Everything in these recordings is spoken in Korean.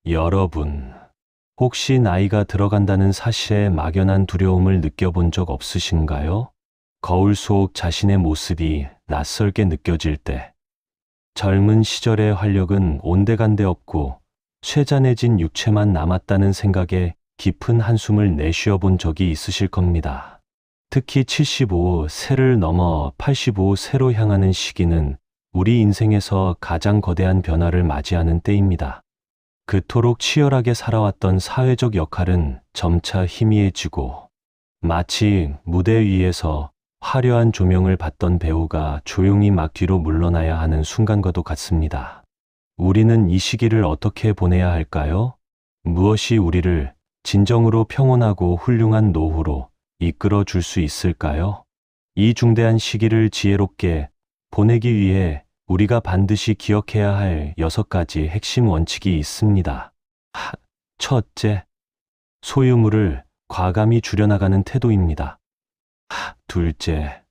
여러분, 혹시 나이가 들어간다는 사실에 막연한 두려움을 느껴본 적 없으신가요? 거울 속 자신의 모습이 낯설게 느껴질 때, 젊은 시절의 활력은 온데간데 없고 쇠잔해진 육체만 남았다는 생각에 깊은 한숨을 내쉬어 본 적이 있으실 겁니다. 특히 75세를 넘어 85세로 향하는 시기는 우리 인생에서 가장 거대한 변화를 맞이하는 때입니다. 그토록 치열하게 살아왔던 사회적 역할은 점차 희미해지고, 마치 무대 위에서 화려한 조명을 받던 배우가 조용히 막 뒤로 물러나야 하는 순간과도 같습니다. 우리는 이 시기를 어떻게 보내야 할까요? 무엇이 우리를 진정으로 평온하고 훌륭한 노후로 이끌어 줄 수 있을까요? 이 중대한 시기를 지혜롭게 보내기 위해 우리가 반드시 기억해야 할 6가지 핵심 원칙이 있습니다. 첫째, 소유물을 과감히 줄여나가는 태도입니다. 둘째,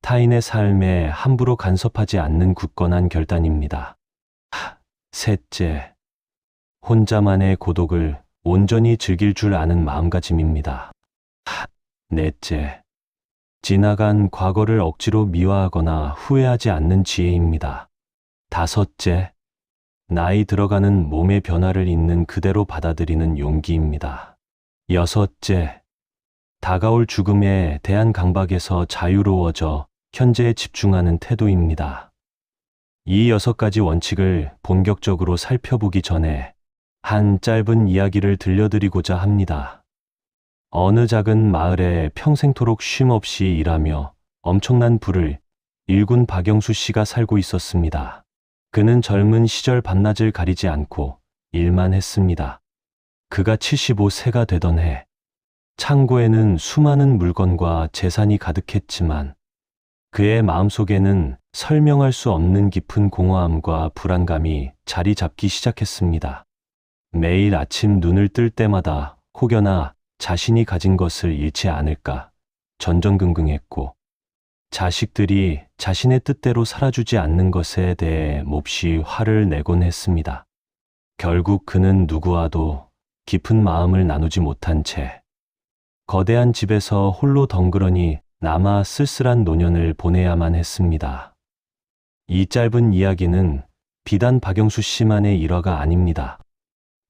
타인의 삶에 함부로 간섭하지 않는 굳건한 결단입니다. 셋째, 혼자만의 고독을 온전히 즐길 줄 아는 마음가짐입니다. 넷째, 지나간 과거를 억지로 미화하거나 후회하지 않는 지혜입니다. 다섯째, 나이 들어가는 몸의 변화를 있는 그대로 받아들이는 용기입니다. 여섯째, 다가올 죽음에 대한 강박에서 자유로워져 현재에 집중하는 태도입니다. 이 6가지 원칙을 본격적으로 살펴보기 전에 한 짧은 이야기를 들려드리고자 합니다. 어느 작은 마을에 평생토록 쉼없이 일하며 엄청난 부를 일군 박영수 씨가 살고 있었습니다. 그는 젊은 시절 밤낮을 가리지 않고 일만 했습니다. 그가 75세가 되던 해, 창고에는 수많은 물건과 재산이 가득했지만 그의 마음속에는 설명할 수 없는 깊은 공허함과 불안감이 자리 잡기 시작했습니다. 매일 아침 눈을 뜰 때마다 혹여나 자신이 가진 것을 잃지 않을까 전전긍긍했고, 자식들이 자신의 뜻대로 살아주지 않는 것에 대해 몹시 화를 내곤 했습니다. 결국 그는 누구와도 깊은 마음을 나누지 못한 채 거대한 집에서 홀로 덩그러니 남아 쓸쓸한 노년을 보내야만 했습니다. 이 짧은 이야기는 비단 박영수 씨만의 일화가 아닙니다.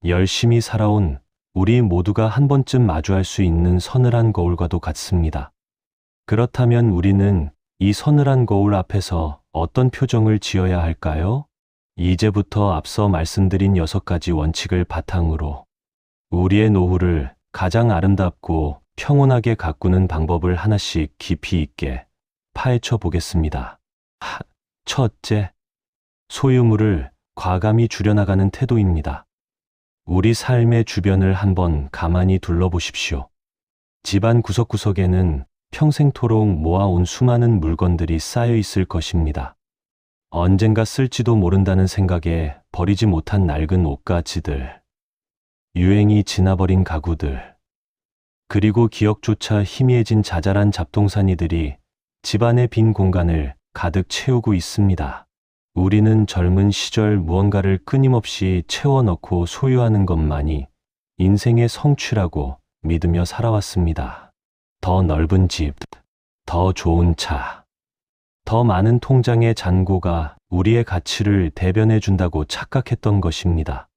열심히 살아온 우리 모두가 한 번쯤 마주할 수 있는 서늘한 거울과도 같습니다. 그렇다면 우리는 이 서늘한 거울 앞에서 어떤 표정을 지어야 할까요? 이제부터 앞서 말씀드린 6가지 원칙을 바탕으로 우리의 노후를 가장 아름답고 평온하게 가꾸는 방법을 하나씩 깊이 있게 파헤쳐 보겠습니다. 첫째, 소유물을 과감히 줄여나가는 태도입니다. 우리 삶의 주변을 한번 가만히 둘러보십시오. 집안 구석구석에는 평생토록 모아온 수많은 물건들이 쌓여 있을 것입니다. 언젠가 쓸지도 모른다는 생각에 버리지 못한 낡은 옷가지들, 유행이 지나버린 가구들, 그리고 기억조차 희미해진 자잘한 잡동사니들이 집안의 빈 공간을 가득 채우고 있습니다. 우리는 젊은 시절 무언가를 끊임없이 채워넣고 소유하는 것만이 인생의 성취라고 믿으며 살아왔습니다. 더 넓은 집, 더 좋은 차, 더 많은 통장의 잔고가 우리의 가치를 대변해 준다고 착각했던 것입니다.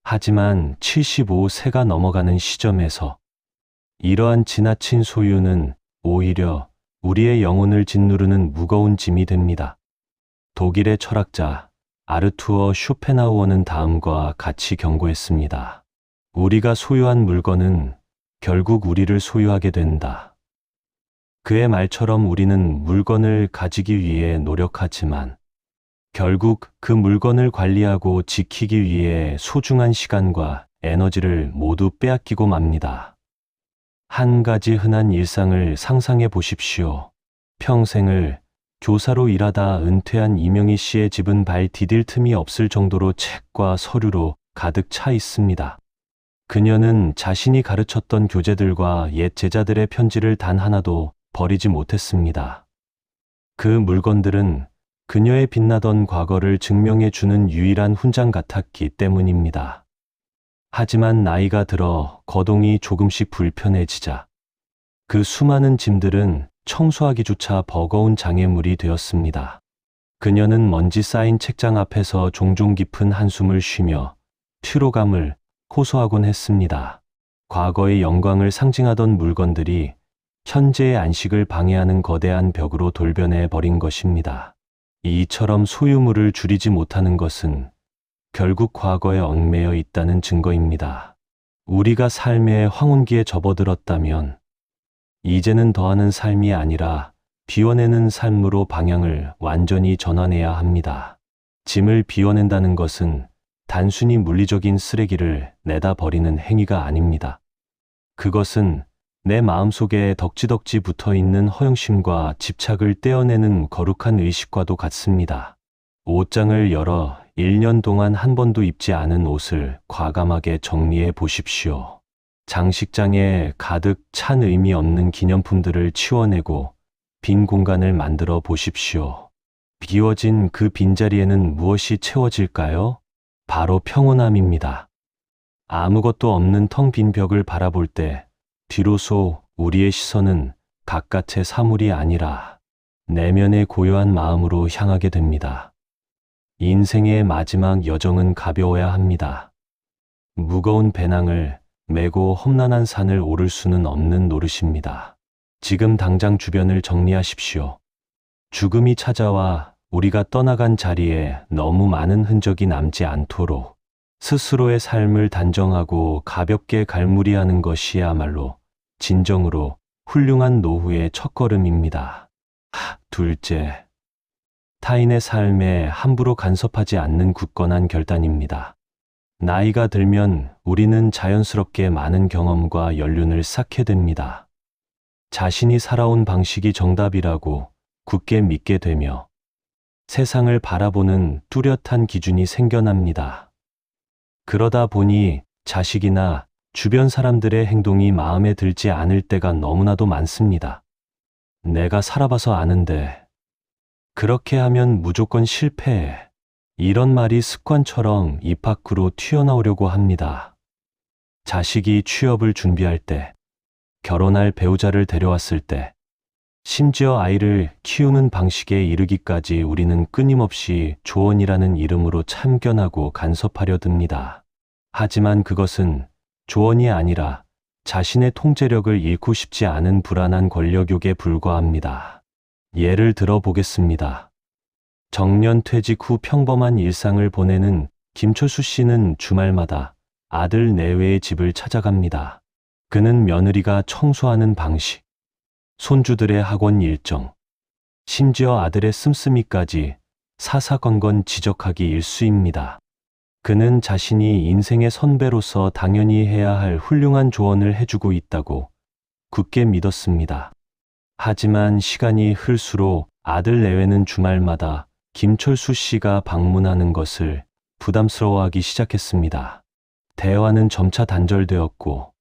하지만 75세가 넘어가는 시점에서 이러한 지나친 소유는 오히려 우리의 영혼을 짓누르는 무거운 짐이 됩니다. 독일의 철학자 아르투어 쇼펜하우어는 다음과 같이 경고했습니다. 우리가 소유한 물건은 결국 우리를 소유하게 된다. 그의 말처럼 우리는 물건을 가지기 위해 노력하지만 결국 그 물건을 관리하고 지키기 위해 소중한 시간과 에너지를 모두 빼앗기고 맙니다. 한 가지 흔한 일상을 상상해 보십시오. 평생을 교사로 일하다 은퇴한 이명희 씨의 집은 발 디딜 틈이 없을 정도로 책과 서류로 가득 차 있습니다. 그녀는 자신이 가르쳤던 교재들과 옛 제자들의 편지를 단 하나도 버리지 못했습니다. 그 물건들은 그녀의 빛나던 과거를 증명해 주는 유일한 훈장 같았기 때문입니다. 하지만 나이가 들어 거동이 조금씩 불편해지자 그 수많은 짐들은 청소하기조차 버거운 장애물이 되었습니다. 그녀는 먼지 쌓인 책장 앞에서 종종 깊은 한숨을 쉬며 피로감을 호소하곤 했습니다. 과거의 영광을 상징하던 물건들이 현재의 안식을 방해하는 거대한 벽으로 돌변해 버린 것입니다. 이처럼 소유물을 줄이지 못하는 것은 결국 과거에 얽매여 있다는 증거입니다. 우리가 삶의 황혼기에 접어들었다면 이제는 더하는 삶이 아니라 비워내는 삶으로 방향을 완전히 전환해야 합니다. 짐을 비워낸다는 것은 단순히 물리적인 쓰레기를 내다 버리는 행위가 아닙니다. 그것은 내 마음속에 덕지덕지 붙어있는 허영심과 집착을 떼어내는 거룩한 의식과도 같습니다. 옷장을 열어 1년 동안 한 번도 입지 않은 옷을 과감하게 정리해 보십시오. 장식장에 가득 찬 의미 없는 기념품들을 치워내고 빈 공간을 만들어 보십시오. 비워진 그 빈자리에는 무엇이 채워질까요? 바로 평온함입니다. 아무것도 없는 텅 빈 벽을 바라볼 때 비로소 우리의 시선은 바깥의 사물이 아니라 내면의 고요한 마음으로 향하게 됩니다. 인생의 마지막 여정은 가벼워야 합니다. 무거운 배낭을 메고 험난한 산을 오를 수는 없는 노릇입니다. 지금 당장 주변을 정리하십시오. 죽음이 찾아와 우리가 떠나간 자리에 너무 많은 흔적이 남지 않도록 스스로의 삶을 단정하고 가볍게 갈무리하는 것이야말로 진정으로 훌륭한 노후의 첫걸음입니다. 둘째, 타인의 삶에 함부로 간섭하지 않는 굳건한 결단입니다. 나이가 들면 우리는 자연스럽게 많은 경험과 연륜을 쌓게 됩니다. 자신이 살아온 방식이 정답이라고 굳게 믿게 되며 세상을 바라보는 뚜렷한 기준이 생겨납니다. 그러다 보니 자식이나 주변 사람들의 행동이 마음에 들지 않을 때가 너무나도 많습니다. 내가 살아봐서 아는데 그렇게 하면 무조건 실패해. 이런 말이 습관처럼 입 밖으로 튀어나오려고 합니다. 자식이 취업을 준비할 때, 결혼할 배우자를 데려왔을 때, 심지어 아이를 키우는 방식에 이르기까지 우리는 끊임없이 조언이라는 이름으로 참견하고 간섭하려 듭니다. 하지만 그것은 조언이 아니라 자신의 통제력을 잃고 싶지 않은 불안한 권력욕에 불과합니다. 예를 들어 보겠습니다. 정년 퇴직 후 평범한 일상을 보내는 김철수 씨는 주말마다 아들 내외의 집을 찾아갑니다. 그는 며느리가 청소하는 방식, 손주들의 학원 일정, 심지어 아들의 씀씀이까지 사사건건 지적하기 일쑤입니다. 그는 자신이 인생의 선배로서 당연히 해야 할 훌륭한 조언을 해주고 있다고 굳게 믿었습니다. 하지만 시간이 흘수록 아들 내외는 주말마다 김철수 씨가 방문하는 것을 부담스러워하기 시작했습니다. 대화는 점차 단절되었고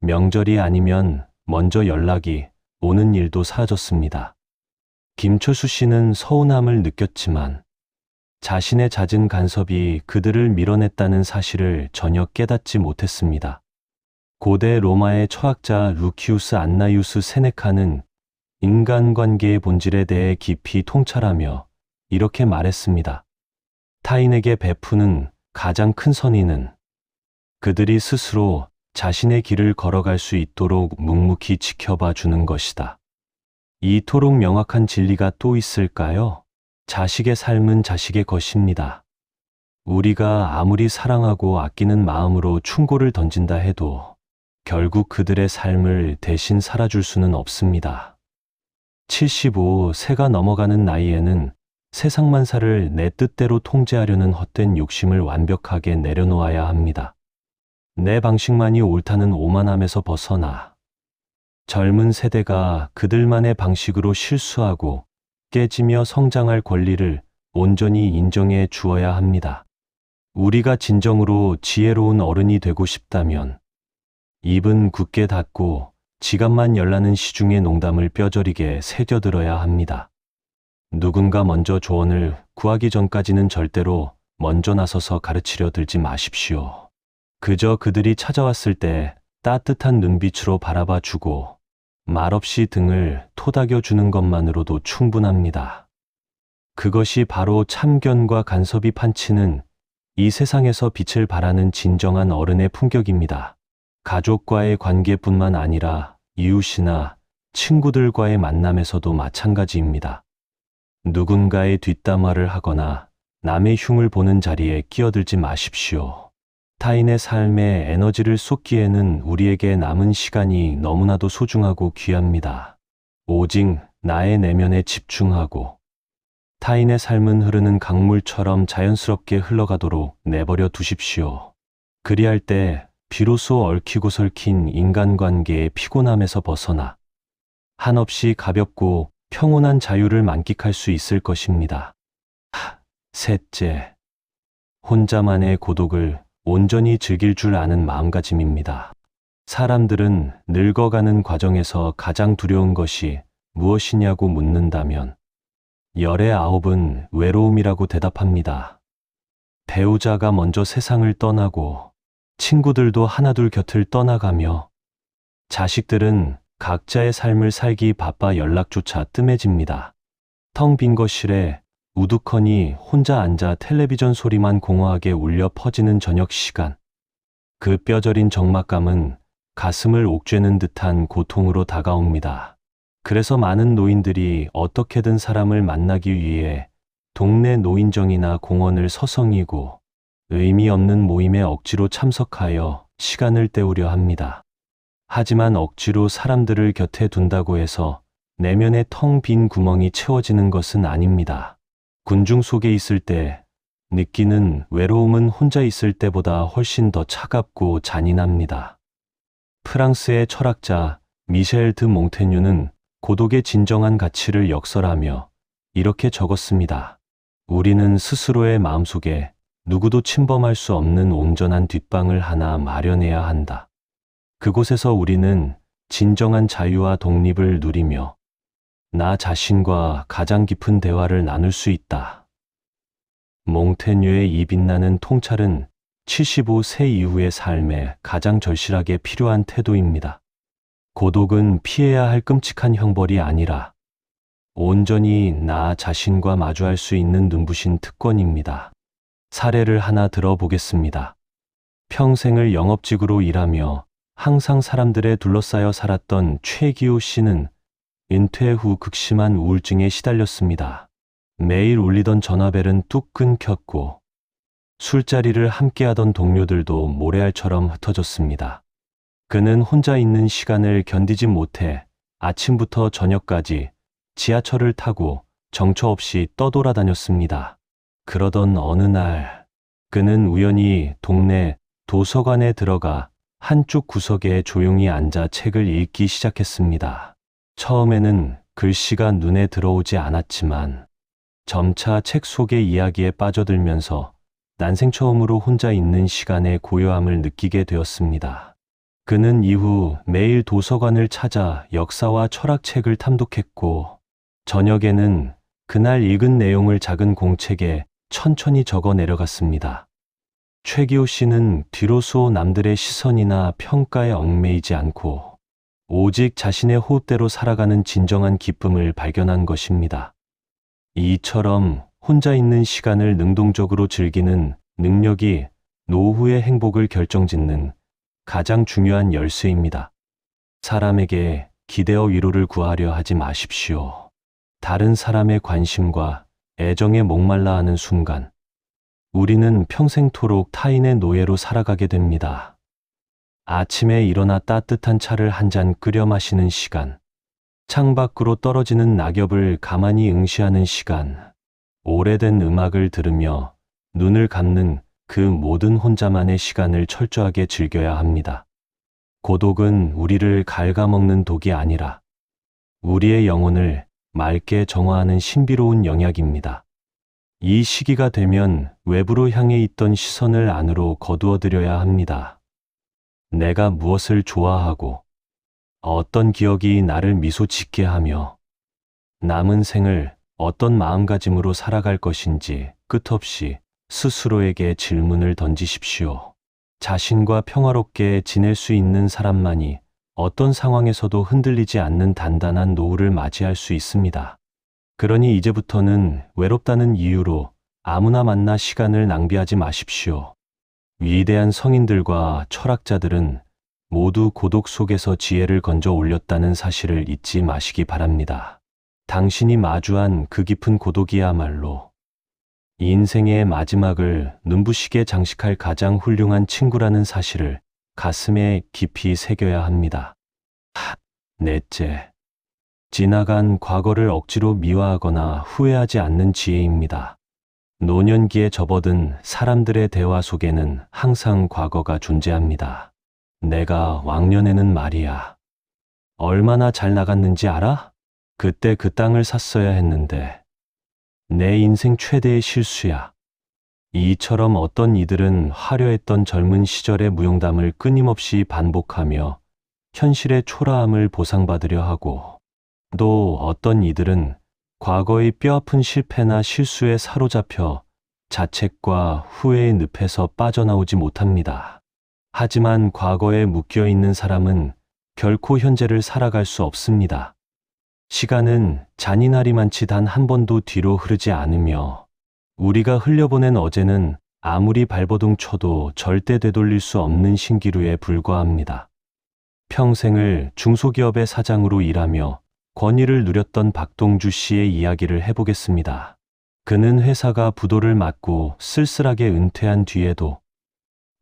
명절이 아니면 먼저 연락이 오는 일도 사라졌습니다. 김철수 씨는 서운함을 느꼈지만 자신의 잦은 간섭이 그들을 밀어냈다는 사실을 전혀 깨닫지 못했습니다. 고대 로마의 철학자 루키우스 안나이우스 세네카는 인간관계의 본질에 대해 깊이 통찰하며 이렇게 말했습니다. 타인에게 베푸는 가장 큰 선의는 그들이 스스로 자신의 길을 걸어갈 수 있도록 묵묵히 지켜봐 주는 것이다. 이토록 명확한 진리가 또 있을까요? 자식의 삶은 자식의 것입니다. 우리가 아무리 사랑하고 아끼는 마음으로 충고를 던진다 해도 결국 그들의 삶을 대신 살아줄 수는 없습니다. 75세가 넘어가는 나이에는 세상 만사를 내 뜻대로 통제하려는 헛된 욕심을 완벽하게 내려놓아야 합니다. 내 방식만이 옳다는 오만함에서 벗어나 젊은 세대가 그들만의 방식으로 실수하고 깨지며 성장할 권리를 온전히 인정해 주어야 합니다. 우리가 진정으로 지혜로운 어른이 되고 싶다면 입은 굳게 닫고 지갑만 열라는 시중의 농담을 뼈저리게 새겨들어야 합니다. 누군가 먼저 조언을 구하기 전까지는 절대로 먼저 나서서 가르치려 들지 마십시오. 그저 그들이 찾아왔을 때 따뜻한 눈빛으로 바라봐 주고 말없이 등을 토닥여 주는 것만으로도 충분합니다. 그것이 바로 참견과 간섭이 판치는 이 세상에서 빛을 발하는 진정한 어른의 품격입니다. 가족과의 관계뿐만 아니라 이웃이나 친구들과의 만남에서도 마찬가지입니다. 누군가의 뒷담화를 하거나 남의 흉을 보는 자리에 끼어들지 마십시오. 타인의 삶에 에너지를 쏟기에는 우리에게 남은 시간이 너무나도 소중하고 귀합니다. 오직 나의 내면에 집중하고 타인의 삶은 흐르는 강물처럼 자연스럽게 흘러가도록 내버려 두십시오. 그리할 때 비로소 얽히고 설킨 인간관계의 피곤함에서 벗어나 한없이 가볍고 평온한 자유를 만끽할 수 있을 것입니다. 셋째, 혼자만의 고독을 온전히 즐길 줄 아는 마음가짐입니다. 사람들은 늙어가는 과정에서 가장 두려운 것이 무엇이냐고 묻는다면 열의 9은 외로움이라고 대답합니다. 배우자가 먼저 세상을 떠나고 친구들도 하나둘 곁을 떠나가며 자식들은 각자의 삶을 살기 바빠 연락조차 뜸해집니다. 텅 빈 거실에 우두커니 혼자 앉아 텔레비전 소리만 공허하게 울려 퍼지는 저녁 시간. 그 뼈저린 적막감은 가슴을 옥죄는 듯한 고통으로 다가옵니다. 그래서 많은 노인들이 어떻게든 사람을 만나기 위해 동네 노인정이나 공원을 서성이고 의미 없는 모임에 억지로 참석하여 시간을 때우려 합니다. 하지만 억지로 사람들을 곁에 둔다고 해서 내면의 텅 빈 구멍이 채워지는 것은 아닙니다. 군중 속에 있을 때 느끼는 외로움은 혼자 있을 때보다 훨씬 더 차갑고 잔인합니다. 프랑스의 철학자 미셸 드 몽테뉴는 고독의 진정한 가치를 역설하며 이렇게 적었습니다. 우리는 스스로의 마음속에 누구도 침범할 수 없는 온전한 뒷방을 하나 마련해야 한다. 그곳에서 우리는 진정한 자유와 독립을 누리며 나 자신과 가장 깊은 대화를 나눌 수 있다. 몽테뉴의 이 빛나는 통찰은 75세 이후의 삶에 가장 절실하게 필요한 태도입니다. 고독은 피해야 할 끔찍한 형벌이 아니라 온전히 나 자신과 마주할 수 있는 눈부신 특권입니다. 사례를 하나 들어보겠습니다. 평생을 영업직으로 일하며 항상 사람들에 둘러싸여 살았던 최기호 씨는 은퇴 후 극심한 우울증에 시달렸습니다. 매일 울리던 전화벨은 뚝 끊겼고 술자리를 함께하던 동료들도 모래알처럼 흩어졌습니다. 그는 혼자 있는 시간을 견디지 못해 아침부터 저녁까지 지하철을 타고 정처 없이 떠돌아다녔습니다. 그러던 어느 날 그는 우연히 동네 도서관에 들어가 한쪽 구석에 조용히 앉아 책을 읽기 시작했습니다. 처음에는 글씨가 눈에 들어오지 않았지만 점차 책 속의 이야기에 빠져들면서 난생 처음으로 혼자 있는 시간의 고요함을 느끼게 되었습니다. 그는 이후 매일 도서관을 찾아 역사와 철학책을 탐독했고 저녁에는 그날 읽은 내용을 작은 공책에 천천히 적어 내려갔습니다. 최기호 씨는 뒤로소 남들의 시선이나 평가에 얽매이지 않고 오직 자신의 호흡대로 살아가는 진정한 기쁨을 발견한 것입니다. 이처럼 혼자 있는 시간을 능동적으로 즐기는 능력이 노후의 행복을 결정짓는 가장 중요한 열쇠입니다. 사람에게 기대어 위로를 구하려 하지 마십시오. 다른 사람의 관심과 애정에 목말라 하는 순간 우리는 평생토록 타인의 노예로 살아가게 됩니다. 아침에 일어나 따뜻한 차를 한 잔 끓여 마시는 시간, 창밖으로 떨어지는 낙엽을 가만히 응시하는 시간, 오래된 음악을 들으며 눈을 감는 그 모든 혼자만의 시간을 철저하게 즐겨야 합니다. 고독은 우리를 갉아먹는 독이 아니라 우리의 영혼을 맑게 정화하는 신비로운 영약입니다. 이 시기가 되면 외부로 향해 있던 시선을 안으로 거두어들여야 합니다. 내가 무엇을 좋아하고 어떤 기억이 나를 미소 짓게 하며 남은 생을 어떤 마음가짐으로 살아갈 것인지 끝없이 스스로에게 질문을 던지십시오. 자신과 평화롭게 지낼 수 있는 사람만이 어떤 상황에서도 흔들리지 않는 단단한 노후를 맞이할 수 있습니다. 그러니 이제부터는 외롭다는 이유로 아무나 만나 시간을 낭비하지 마십시오. 위대한 성인들과 철학자들은 모두 고독 속에서 지혜를 건져 올렸다는 사실을 잊지 마시기 바랍니다. 당신이 마주한 그 깊은 고독이야말로 인생의 마지막을 눈부시게 장식할 가장 훌륭한 친구라는 사실을 가슴에 깊이 새겨야 합니다. 넷째, 지나간 과거를 억지로 미화하거나 후회하지 않는 지혜입니다. 노년기에 접어든 사람들의 대화 속에는 항상 과거가 존재합니다. 내가 왕년에는 말이야. 얼마나 잘 나갔는지 알아? 그때 그 땅을 샀어야 했는데. 내 인생 최대의 실수야. 이처럼 어떤 이들은 화려했던 젊은 시절의 무용담을 끊임없이 반복하며 현실의 초라함을 보상받으려 하고, 또 어떤 이들은 과거의 뼈아픈 실패나 실수에 사로잡혀 자책과 후회의 늪에서 빠져나오지 못합니다. 하지만 과거에 묶여있는 사람은 결코 현재를 살아갈 수 없습니다. 시간은 잔인하리만치 단 한 번도 뒤로 흐르지 않으며 우리가 흘려보낸 어제는 아무리 발버둥 쳐도 절대 되돌릴 수 없는 신기루에 불과합니다. 평생을 중소기업의 사장으로 일하며 권위를 누렸던 박동주 씨의 이야기를 해보겠습니다. 그는 회사가 부도를 맞고 쓸쓸하게 은퇴한 뒤에도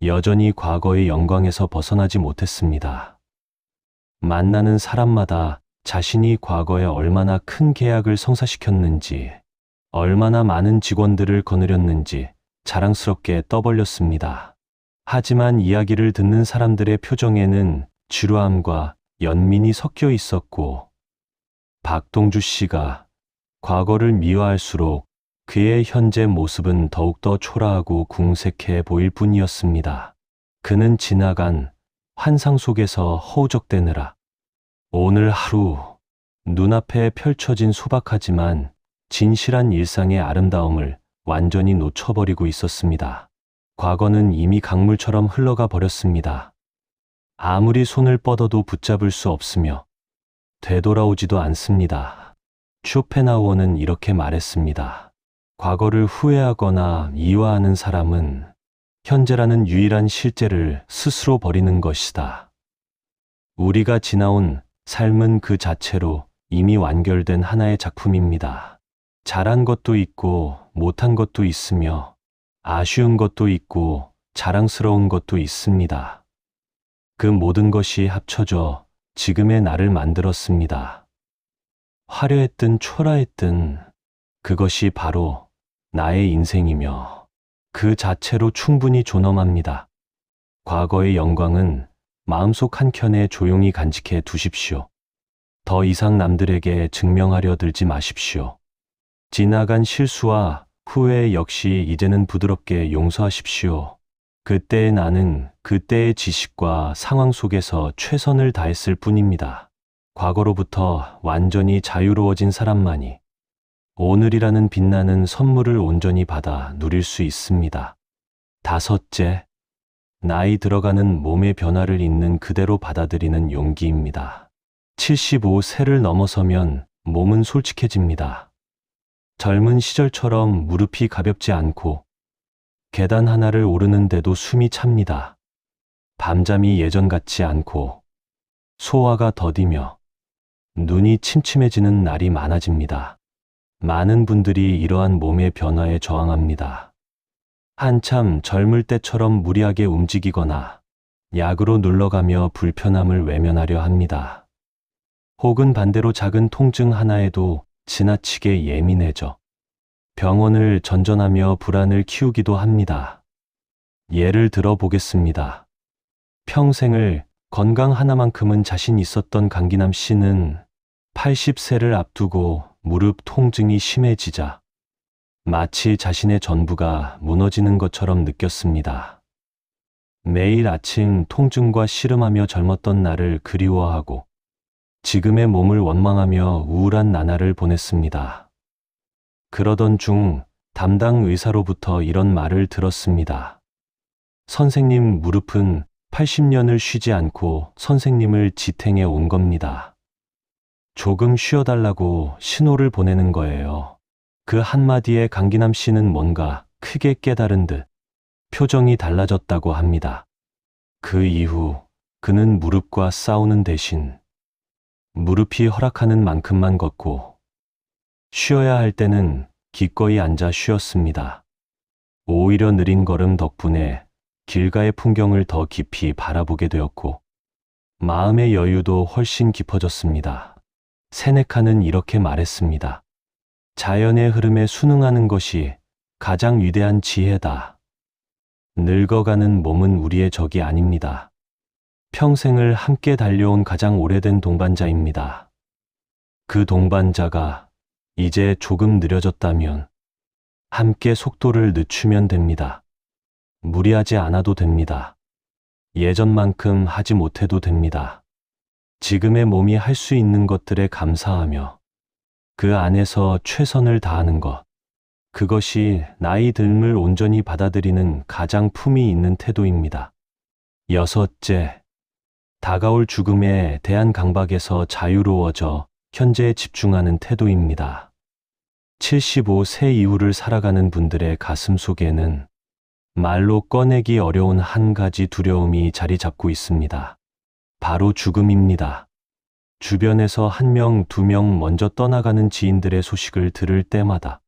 여전히 과거의 영광에서 벗어나지 못했습니다. 만나는 사람마다 자신이 과거에 얼마나 큰 계약을 성사시켰는지, 얼마나 많은 직원들을 거느렸는지 자랑스럽게 떠벌렸습니다. 하지만 이야기를 듣는 사람들의 표정에는 지루함과 연민이 섞여 있었고, 박동주 씨가 과거를 미화할수록 그의 현재 모습은 더욱더 초라하고 궁색해 보일 뿐이었습니다. 그는 지나간 환상 속에서 허우적대느라 오늘 하루 눈앞에 펼쳐진 소박하지만 진실한 일상의 아름다움을 완전히 놓쳐버리고 있었습니다. 과거는 이미 강물처럼 흘러가 버렸습니다. 아무리 손을 뻗어도 붙잡을 수 없으며 되돌아오지도 않습니다. 쇼펜하우어는 이렇게 말했습니다. 과거를 후회하거나 이화하는 사람은 현재라는 유일한 실제를 스스로 버리는 것이다. 우리가 지나온 삶은 그 자체로 이미 완결된 하나의 작품입니다. 잘한 것도 있고 못한 것도 있으며 아쉬운 것도 있고 자랑스러운 것도 있습니다. 그 모든 것이 합쳐져 지금의 나를 만들었습니다. 화려했든 초라했든 그것이 바로 나의 인생이며 그 자체로 충분히 존엄합니다. 과거의 영광은 마음속 한켠에 조용히 간직해 두십시오. 더 이상 남들에게 증명하려 들지 마십시오. 지나간 실수와 후회 역시 이제는 부드럽게 용서하십시오. 그때의 나는 그때의 지식과 상황 속에서 최선을 다했을 뿐입니다. 과거로부터 완전히 자유로워진 사람만이 오늘이라는 빛나는 선물을 온전히 받아 누릴 수 있습니다. 다섯째, 나이 들어가는 몸의 변화를 있는 그대로 받아들이는 용기입니다. 75세를 넘어서면 몸은 솔직해집니다. 젊은 시절처럼 무릎이 가볍지 않고 계단 하나를 오르는데도 숨이 찹니다. 밤잠이 예전 같지 않고 소화가 더디며 눈이 침침해지는 날이 많아집니다. 많은 분들이 이러한 몸의 변화에 저항합니다. 한참 젊을 때처럼 무리하게 움직이거나 약으로 눌러가며 불편함을 외면하려 합니다. 혹은 반대로 작은 통증 하나에도 지나치게 예민해져 병원을 전전하며 불안을 키우기도 합니다. 예를 들어 보겠습니다. 평생을 건강 하나만큼은 자신 있었던 강기남 씨는 80세를 앞두고 무릎 통증이 심해지자 마치 자신의 전부가 무너지는 것처럼 느꼈습니다. 매일 아침 통증과 씨름하며 젊었던 날을 그리워하고 지금의 몸을 원망하며 우울한 나날을 보냈습니다. 그러던 중 담당 의사로부터 이런 말을 들었습니다. 선생님 무릎은 80년을 쉬지 않고 선생님을 지탱해 온 겁니다. 조금 쉬어달라고 신호를 보내는 거예요. 그 한마디에 강기남 씨는 뭔가 크게 깨달은 듯 표정이 달라졌다고 합니다. 그 이후 그는 무릎과 싸우는 대신 무릎이 허락하는 만큼만 걷고 쉬어야 할 때는 기꺼이 앉아 쉬었습니다. 오히려 느린 걸음 덕분에 길가의 풍경을 더 깊이 바라보게 되었고 마음의 여유도 훨씬 깊어졌습니다. 세네카는 이렇게 말했습니다. 자연의 흐름에 순응하는 것이 가장 위대한 지혜다. 늙어가는 몸은 우리의 적이 아닙니다. 평생을 함께 달려온 가장 오래된 동반자입니다. 그 동반자가 이제 조금 느려졌다면 함께 속도를 늦추면 됩니다. 무리하지 않아도 됩니다. 예전만큼 하지 못해도 됩니다. 지금의 몸이 할 수 있는 것들에 감사하며 그 안에서 최선을 다하는 것, 그것이 나이 듦을 온전히 받아들이는 가장 품위 있는 태도입니다. 여섯째, 다가올 죽음에 대한 강박에서 자유로워져 현재에 집중하는 태도입니다. 75세 이후를 살아가는 분들의 가슴 속에는 말로 꺼내기 어려운 한 가지 두려움이 자리 잡고 있습니다. 바로 죽음입니다. 주변에서 한 명, 두 명 먼저 떠나가는 지인들의 소식을 들을 때마다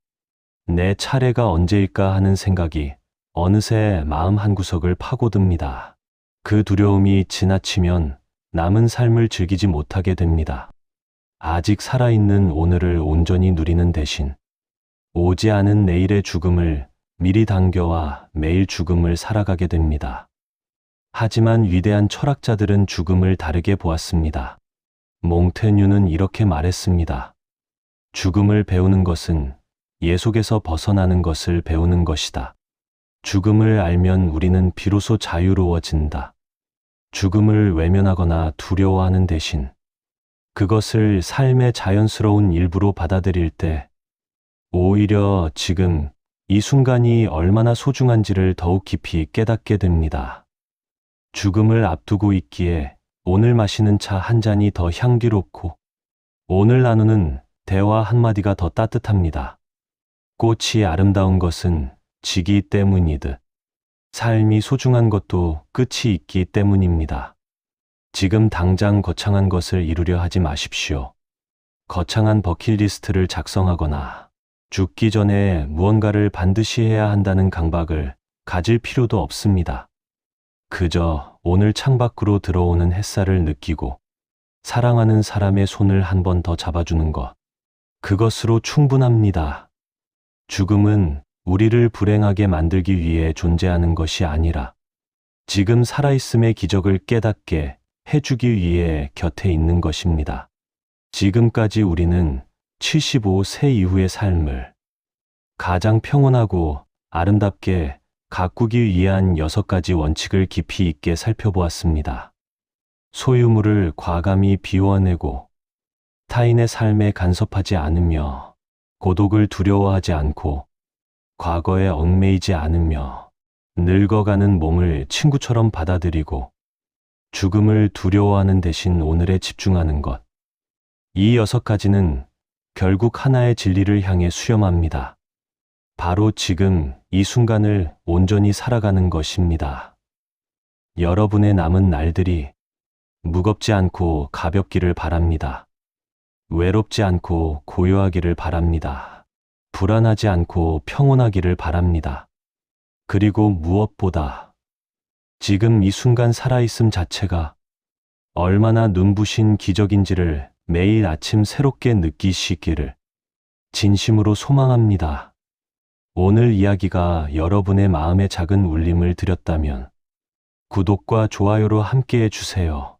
내 차례가 언제일까 하는 생각이 어느새 마음 한구석을 파고듭니다. 그 두려움이 지나치면 남은 삶을 즐기지 못하게 됩니다. 아직 살아있는 오늘을 온전히 누리는 대신 오지 않은 내일의 죽음을 미리 당겨와 매일 죽음을 살아가게 됩니다. 하지만 위대한 철학자들은 죽음을 다르게 보았습니다. 몽테뉴는 이렇게 말했습니다. 죽음을 배우는 것은 예 속에서 벗어나는 것을 배우는 것이다. 죽음을 알면 우리는 비로소 자유로워진다. 죽음을 외면하거나 두려워하는 대신 그것을 삶의 자연스러운 일부로 받아들일 때 오히려 지금 이 순간이 얼마나 소중한지를 더욱 깊이 깨닫게 됩니다. 죽음을 앞두고 있기에 오늘 마시는 차 한 잔이 더 향기롭고 오늘 나누는 대화 한마디가 더 따뜻합니다. 꽃이 아름다운 것은 지기 때문이듯 삶이 소중한 것도 끝이 있기 때문입니다. 지금 당장 거창한 것을 이루려 하지 마십시오. 거창한 버킷리스트를 작성하거나 죽기 전에 무언가를 반드시 해야 한다는 강박을 가질 필요도 없습니다. 그저 오늘 창밖으로 들어오는 햇살을 느끼고 사랑하는 사람의 손을 한 번 더 잡아주는 것, 그것으로 충분합니다. 죽음은 우리를 불행하게 만들기 위해 존재하는 것이 아니라 지금 살아있음의 기적을 깨닫게 해주기 위해 곁에 있는 것입니다. 지금까지 우리는 75세 이후의 삶을 가장 평온하고 아름답게 가꾸기 위한 6가지 원칙을 깊이 있게 살펴보았습니다. 소유물을 과감히 비워내고 타인의 삶에 간섭하지 않으며 고독을 두려워하지 않고 과거에 얽매이지 않으며 늙어가는 몸을 친구처럼 받아들이고 죽음을 두려워하는 대신 오늘에 집중하는 것. 이 6가지는 결국 하나의 진리를 향해 수렴합니다. 바로 지금 이 순간을 온전히 살아가는 것입니다. 여러분의 남은 날들이 무겁지 않고 가볍기를 바랍니다. 외롭지 않고 고요하기를 바랍니다. 불안하지 않고 평온하기를 바랍니다. 그리고 무엇보다 지금 이 순간 살아있음 자체가 얼마나 눈부신 기적인지를 매일 아침 새롭게 느끼시기를 진심으로 소망합니다. 오늘 이야기가 여러분의 마음에 작은 울림을 드렸다면 구독과 좋아요로 함께해 주세요.